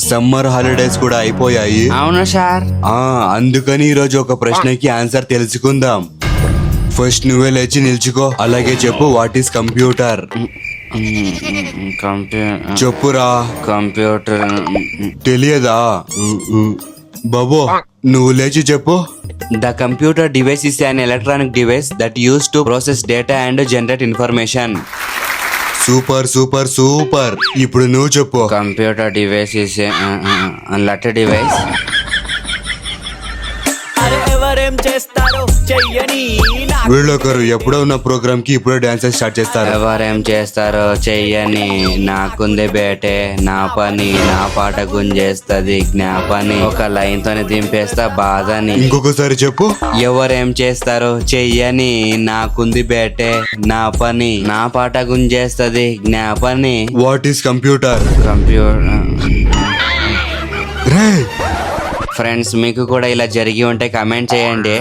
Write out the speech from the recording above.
Summer holidays కూడా అయిపోయాయి. అవును సార్. అందుకని ఈరోజు ఒక ప్రశ్నకి ఆన్సర్ తెలుసుకుందాం. ఫస్ట్ నువ్వే లేచి నిల్చుకో, అలాగే చెప్పు వాట్ ఈస్ కంప్యూటర్. చెప్పురా. కంప్యూటర్ తెలియదా? బాబో నువ్వు లేచి చెప్పు. The computer device is an electronic device that used to process data and generate information. Super super super. ఇప్పుడు నువ్వు చెప్పు. Computer device is a letter device. ఎవరేం చేస్తారో చెయ్యని వీళ్ళొకరు ఎప్పుడో ఉన్న ప్రోగ్రామ్ కి ఇప్పుడే డాన్సెస్ స్టార్ట్ చేస్తారు. ఎవరేం చేస్తారో చెయ్యని నాకుంది బేటే నా పని, నా పాట గుంజేస్తది జ్ఞాపని, ఒక లైన్ తోనే దింపేస్తా బాధని. ఇంకొకసారి చెప్పు. ఎవరేం చేస్తారో చెయ్యని నాకుంది బేటే నా పని, నా పాట గుంజేస్తది జ్ఞాపని. What is computer. కంప్యూటర్. రే ఫ్రెండ్స్ మీకు కూడా ఇలా జరిగి ఉంటే కమెంట్ చేయండి.